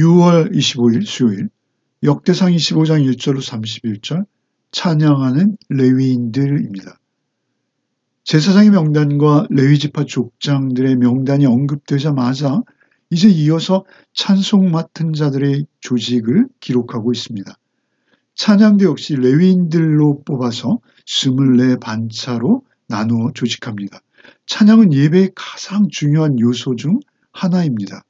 6월 25일 수요일 역대상 25장 1절로 31절 찬양하는 레위인들입니다. 제사장의 명단과 레위지파 족장들의 명단이 언급되자마자 이제 이어서 찬송 맡은 자들의 조직을 기록하고 있습니다. 찬양대 역시 레위인들로 뽑아서 24반차로 나누어 조직합니다. 찬양은 예배의 가장 중요한 요소 중 하나입니다.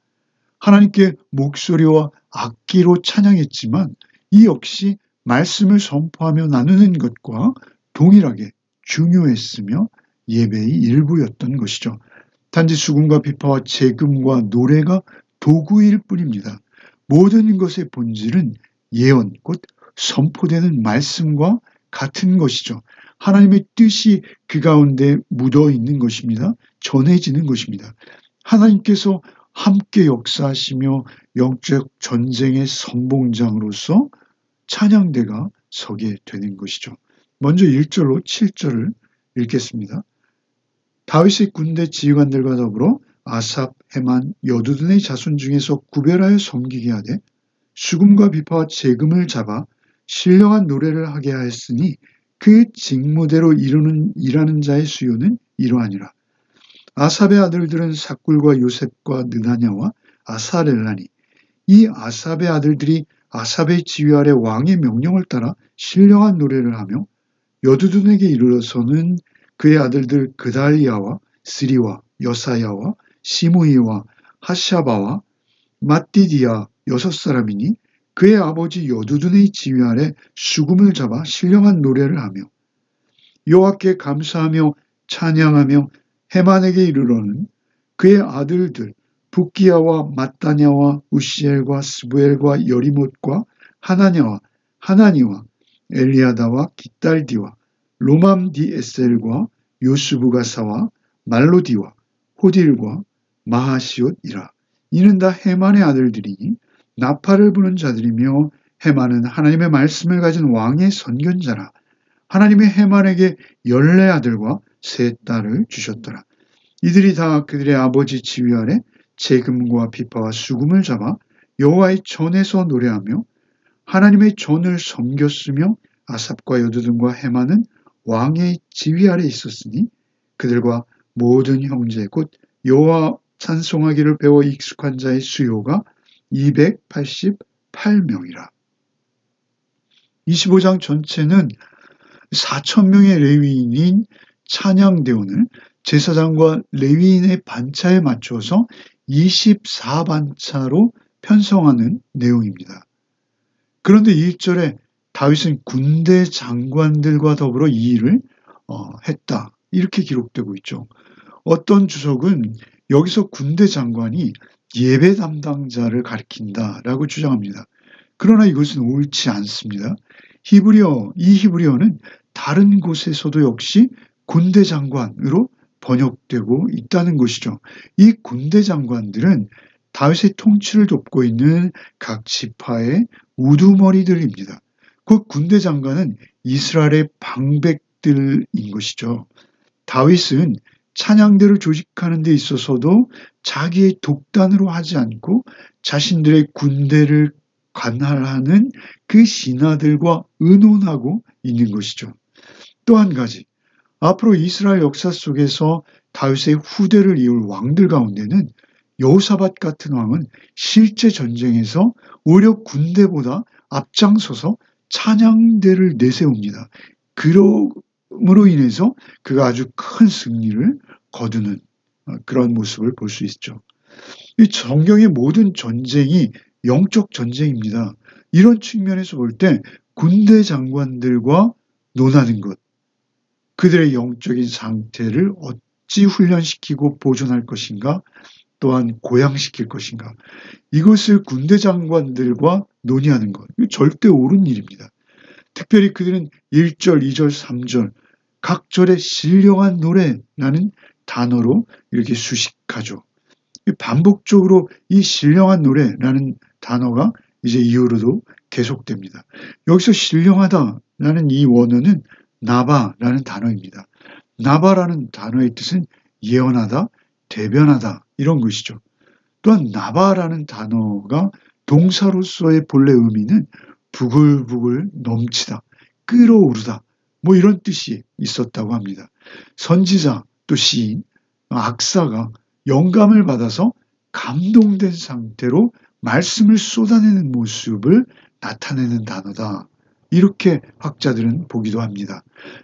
하나님께 목소리와 악기로 찬양했지만 이 역시 말씀을 선포하며 나누는 것과 동일하게 중요했으며 예배의 일부였던 것이죠. 단지 수금과 비파와 재금과 노래가 도구일 뿐입니다. 모든 것의 본질은 예언, 곧 선포되는 말씀과 같은 것이죠. 하나님의 뜻이 그 가운데 묻어 있는 것입니다. 전해지는 것입니다. 하나님께서 함께 역사하시며 영적 전쟁의 선봉장으로서 찬양대가 서게 되는 것이죠. 먼저 1절로 7절을 읽겠습니다. 다윗의 군대 지휘관들과 더불어 아삽, 헤만, 여두둔의 자손 중에서 구별하여 섬기게 하되 수금과 비파와 재금을 잡아 신령한 노래를 하게 하였으니 그 직무대로 일하는 자의 수요는 이러하니라. 아삽의 아들들은 삭굴과 요셉과 느나냐와 아사렐라니 이 아삽의 아들들이 아삽의 지휘 아래 왕의 명령을 따라 신령한 노래를 하며 여두둔에게 이르러서는 그의 아들들 그달리아와 스리와 여사야와 시므이와 하샤바와 마띠디아 6사람이니 그의 아버지 여두둔의 지휘 아래 수금을 잡아 신령한 노래를 하며 여호와께 감사하며 찬양하며 헤만에게 이르러는 그의 아들들 붓기야와 마따냐와 우시엘과 스부엘과 여리못과 하나냐와 하나니와 엘리아다와 깃달디와 로맘디에셀과 요스부가사와 말로디와 호딜과 마하시옷이라. 이는 다 헤만의 아들들이니 나팔을 부는 자들이며 헤만은 하나님의 말씀을 가진 왕의 선견자라. 하나님의 헤만에게 14아들과 3딸을 주셨더라. 이들이 다 그들의 아버지 지휘 아래 재금과 비파와 수금을 잡아 여호와의 전에서 노래하며 하나님의 전을 섬겼으며 아삽과 여두둔과 헤만은 왕의 지휘 아래 있었으니 그들과 모든 형제 곧 여호와 찬송하기를 배워 익숙한 자의 수요가 288명이라. 25장 전체는 4,000명의 레위인인 찬양대원을 제사장과 레위인의 반차에 맞춰서 24반차로 편성하는 내용입니다. 그런데 1절에 다윗은 군대 장관들과 더불어 이 일을 했다. 이렇게 기록되고 있죠. 어떤 주석은 여기서 군대 장관이 예배 담당자를 가리킨다라고 주장합니다. 그러나 이것은 옳지 않습니다. 이 히브리어는 다른 곳에서도 역시 군대 장관으로 번역되고 있다는 것이죠. 이 군대 장관들은 다윗의 통치를 돕고 있는 각 지파의 우두머리들입니다. 그 군대 장관은 이스라엘의 방백들인 것이죠. 다윗은 찬양대를 조직하는 데 있어서도 자기의 독단으로 하지 않고 자신들의 군대를 관할하는 그 신하들과 의논하고 있는 것이죠. 또 한 가지, 앞으로 이스라엘 역사 속에서 다윗의 후대를 이을 왕들 가운데는 여호사밧 같은 왕은 실제 전쟁에서 오히려 군대보다 앞장서서 찬양대를 내세웁니다. 그러므로 인해서 그가 아주 큰 승리를 거두는 그런 모습을 볼 수 있죠. 이 성경의 모든 전쟁이 영적 전쟁입니다. 이런 측면에서 볼 때 군대 장관들과 논하는 것, 그들의 영적인 상태를 어찌 훈련시키고 보존할 것인가, 또한 고양시킬 것인가, 이것을 군대 장관들과 논의하는 것, 절대 옳은 일입니다. 특별히 그들은 1절, 2절, 3절 각 절에 신령한 노래라는 단어로 이렇게 수식하죠. 반복적으로 이 신령한 노래라는 단어가 이제 이후로도 계속됩니다. 여기서 신령하다라는 이 원어는 나바라는 단어입니다. 나바라는 단어의 뜻은 예언하다, 대변하다 이런 것이죠. 또한 나바라는 단어가 동사로서의 본래 의미는 부글부글 넘치다, 끓어오르다, 뭐 이런 뜻이 있었다고 합니다. 선지자 또 시인, 악사가 영감을 받아서 감동된 상태로 말씀을 쏟아내는 모습을 나타내는 단어다. 이렇게 학자들은 보기도 합니다.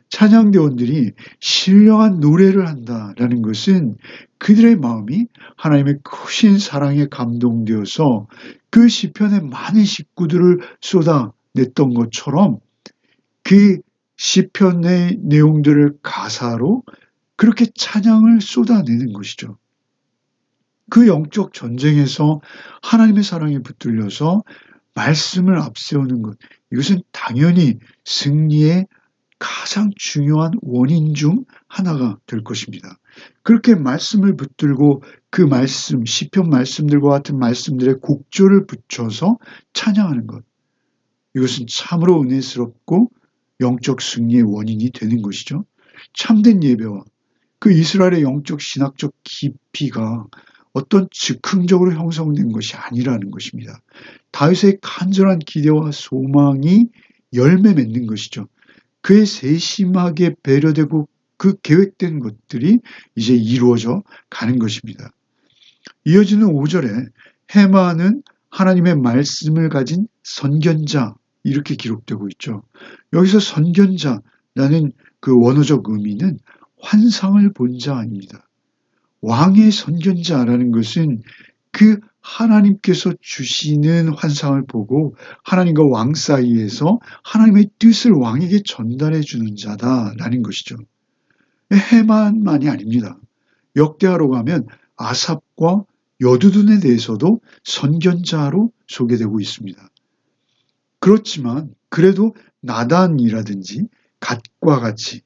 찬양대원들이 신령한 노래를 한다라는 것은 그들의 마음이 하나님의 크신 사랑에 감동되어서 그 시편의 많은 식구들을 쏟아냈던 것처럼 그 시편의 내용들을 가사로 그렇게 찬양을 쏟아내는 것이죠. 그 영적 전쟁에서 하나님의 사랑에 붙들려서 말씀을 앞세우는 것, 이것은 당연히 승리의 가장 중요한 원인 중 하나가 될 것입니다. 그렇게 말씀을 붙들고 그 말씀, 시편 말씀들과 같은 말씀들의 곡조를 붙여서 찬양하는 것, 이것은 참으로 은혜스럽고 영적 승리의 원인이 되는 것이죠. 참된 예배와 그 이스라엘의 영적 신학적 깊이가 어떤 즉흥적으로 형성된 것이 아니라는 것입니다. 다윗의 간절한 기대와 소망이 열매 맺는 것이죠. 그의 세심하게 배려되고 그 계획된 것들이 이제 이루어져 가는 것입니다. 이어지는 5절에 헤만은 하나님의 말씀을 가진 선견자, 이렇게 기록되고 있죠. 여기서 선견자라는 그 원어적 의미는 환상을 본 자입니다. 왕의 선견자라는 것은 그 하나님께서 주시는 환상을 보고 하나님과 왕 사이에서 하나님의 뜻을 왕에게 전달해 주는 자다라는 것이죠. 헤만만이 아닙니다. 역대하로 가면 아삽과 여두둔에 대해서도 선견자로 소개되고 있습니다. 그렇지만 그래도 나단이라든지 갓과 같이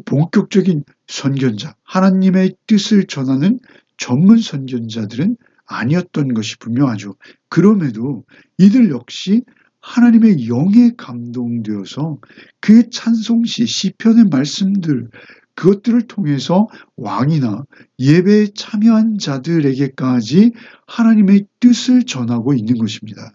본격적인 선견자, 하나님의 뜻을 전하는 전문 선견자들은 아니었던 것이 분명하죠. 그럼에도 이들 역시 하나님의 영에 감동되어서 그 찬송시, 시편의 말씀들, 그것들을 통해서 왕이나 예배에 참여한 자들에게까지 하나님의 뜻을 전하고 있는 것입니다.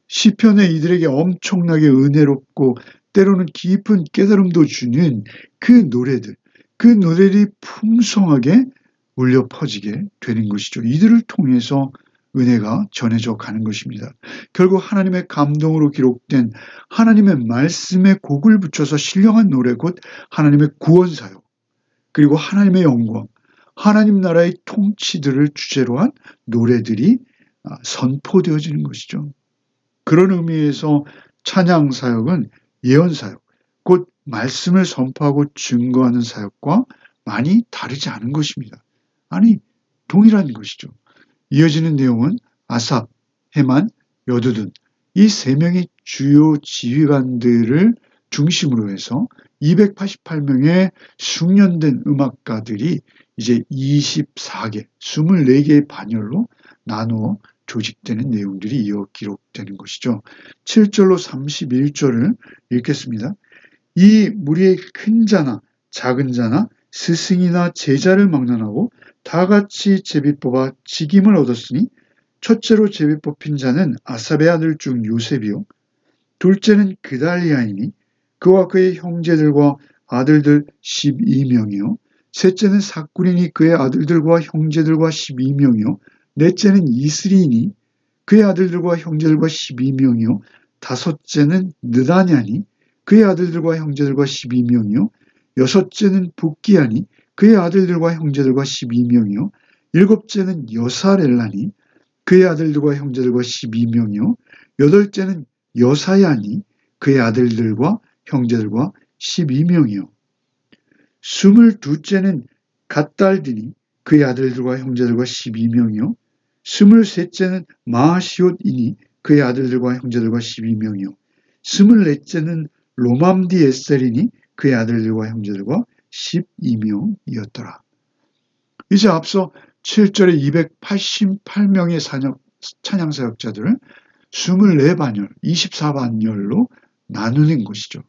시편에 이들에게 엄청나게 은혜롭고 때로는 깊은 깨달음도 주는 그 노래들, 그 노래들이 풍성하게 울려 퍼지게 되는 것이죠. 이들을 통해서 은혜가 전해져 가는 것입니다. 결국 하나님의 감동으로 기록된 하나님의 말씀에 곡을 붙여서 신령한 노래, 곧 하나님의 구원사역, 그리고 하나님의 영광, 하나님 나라의 통치들을 주제로 한 노래들이 선포되어지는 것이죠. 그런 의미에서 찬양 사역은 예언 사역, 곧 말씀을 선포하고 증거하는 사역과 많이 다르지 않은 것입니다. 아니, 동일한 것이죠. 이어지는 내용은 아삽, 헤만, 여두둔, 이 세 명의 주요 지휘관들을 중심으로 해서 288명의 숙련된 음악가들이 이제 24개, 24개의 반열로 나누어 조직되는 내용들이 이어 기록되는 것이죠. 7절로 31절을 읽겠습니다. 이 무리의 큰 자나 작은 자나 스승이나 제자를 막론하고 다 같이 제비 뽑아 직임을 얻었으니 첫째로 제비 뽑힌 자는 아삽의 아들 중 요셉이요, 둘째는 그달리아이니 그와 그의 형제들과 아들들 12명이요, 셋째는 사꾸리니 그의 아들들과 형제들과 12명이요, 넷째는 이스리니 그의 아들들과 형제들과 12명이요, 다섯째는 느다냐니 그의 아들들과 형제들과 12명이요, 여섯째는 북기야니 그의 아들들과 형제들과 12명이요, 일곱째는 여사렐라니 그의 아들들과 형제들과 12명이요, 여덟째는 여사야니 그의 아들들과 형제들과 12명이요, 22째는 갓달디니 그의 아들들과 형제들과 12명이요, 23째는 마시옷이니 그의 아들들과 형제들과 12명이요, 24째는 로맘디 에셀이니 그의 아들들과 형제들과 12명이었더라. 이제 앞서 7절에 288명의 찬양사역자들을 24반열, 24반열로 나누는 것이죠.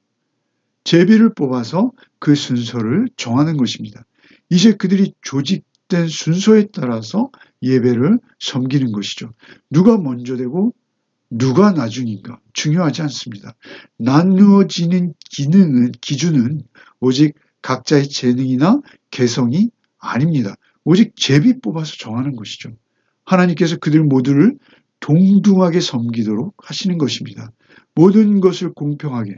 제비를 뽑아서 그 순서를 정하는 것입니다. 이제 그들이 조직된 순서에 따라서 예배를 섬기는 것이죠. 누가 먼저 되고 누가 나중인가 중요하지 않습니다. 나누어지는 기준은 오직 각자의 재능이나 개성이 아닙니다. 오직 제비 뽑아서 정하는 것이죠. 하나님께서 그들 모두를 동등하게 섬기도록 하시는 것입니다. 모든 것을 공평하게,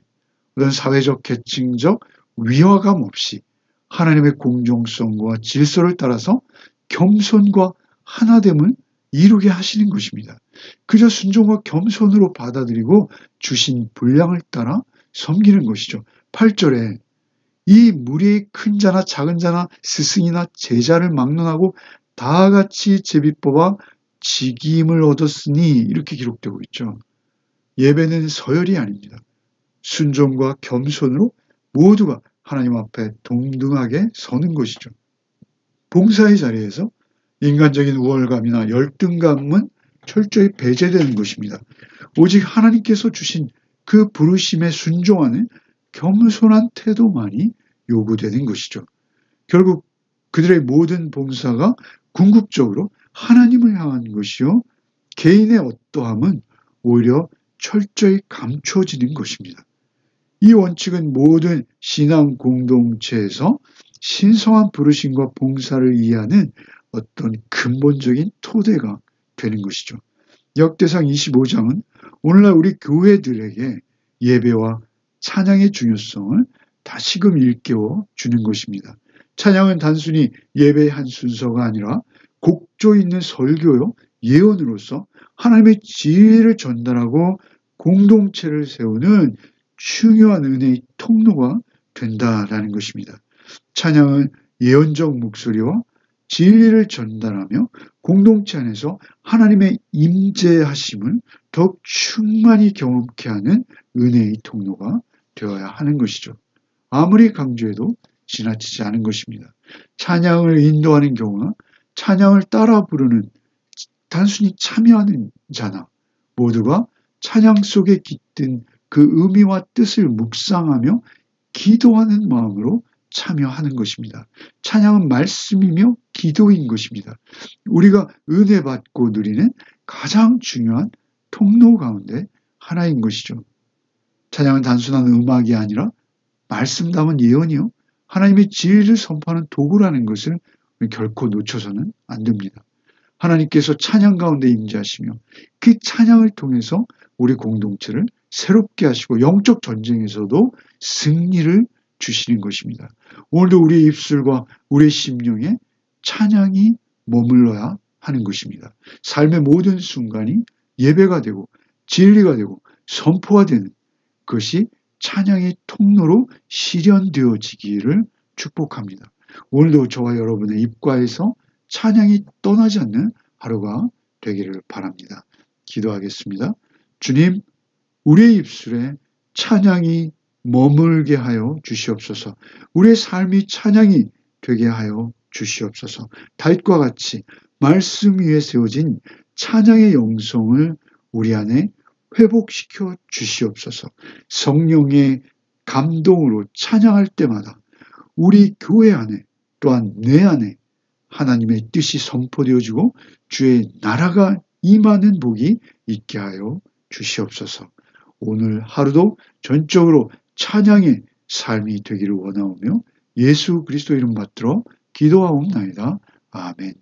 어떤 사회적 계층적 위화감 없이 하나님의 공정성과 질서를 따라서 겸손과 하나됨을 이루게 하시는 것입니다. 그저 순종과 겸손으로 받아들이고 주신 분량을 따라 섬기는 것이죠. 8절에 이 무리의 큰 자나 작은 자나 스승이나 제자를 막론하고 다 같이 제비 뽑아 직임을 얻었으니 이렇게 기록되고 있죠. 예배는 서열이 아닙니다. 순종과 겸손으로 모두가 하나님 앞에 동등하게 서는 것이죠. 봉사의 자리에서 인간적인 우월감이나 열등감은 철저히 배제되는 것입니다. 오직 하나님께서 주신 그 부르심에 순종하는 겸손한 태도만이 요구되는 것이죠. 결국 그들의 모든 봉사가 궁극적으로 하나님을 향한 것이요, 개인의 어떠함은 오히려 철저히 감춰지는 것입니다. 이 원칙은 모든 신앙 공동체에서 신성한 부르심과 봉사를 이해하는 어떤 근본적인 토대가 되는 것이죠. 역대상 25장은 오늘날 우리 교회들에게 예배와 찬양의 중요성을 다시금 일깨워 주는 것입니다. 찬양은 단순히 예배의 한 순서가 아니라 곡조 있는 설교요, 예언으로서 하나님의 지혜를 전달하고 공동체를 세우는 중요한 은혜의 통로가 된다라는 것입니다. 찬양은 예언적 목소리와 진리를 전달하며 공동체 안에서 하나님의 임재하심을 더욱 충만히 경험케 하는 은혜의 통로가 되어야 하는 것이죠. 아무리 강조해도 지나치지 않은 것입니다. 찬양을 인도하는 경우나 찬양을 따라 부르는 단순히 참여하는 자나 모두가 찬양 속에 깃든 그 의미와 뜻을 묵상하며 기도하는 마음으로 참여하는 것입니다. 찬양은 말씀이며 기도인 것입니다. 우리가 은혜 받고 누리는 가장 중요한 통로 가운데 하나인 것이죠. 찬양은 단순한 음악이 아니라 말씀 담은 예언이요, 하나님의 진리를 선포하는 도구라는 것을 결코 놓쳐서는 안 됩니다. 하나님께서 찬양 가운데 임재하시며 그 찬양을 통해서 우리 공동체를 새롭게 하시고 영적 전쟁에서도 승리를 주시는 것입니다. 오늘도 우리의 입술과 우리의 심령에 찬양이 머물러야 하는 것입니다. 삶의 모든 순간이 예배가 되고 진리가 되고 선포가 되는 것이 찬양의 통로로 실현되어지기를 축복합니다. 오늘도 저와 여러분의 입가에서 찬양이 떠나지 않는 하루가 되기를 바랍니다. 기도하겠습니다. 주님, 우리의 입술에 찬양이 머물게 하여 주시옵소서. 우리의 삶이 찬양이 되게 하여 주시옵소서. 다윗과 같이 말씀 위에 세워진 찬양의 영성을 우리 안에 회복시켜 주시옵소서. 성령의 감동으로 찬양할 때마다 우리 교회 안에 또한 내 안에 하나님의 뜻이 선포되어지고 주의 나라가 임하는 복이 있게 하여 주시옵소서. 오늘 하루도 전적으로 찬양의 삶이 되기를 원하오며 예수 그리스도 이름 받들어 기도하옵나이다. 아멘.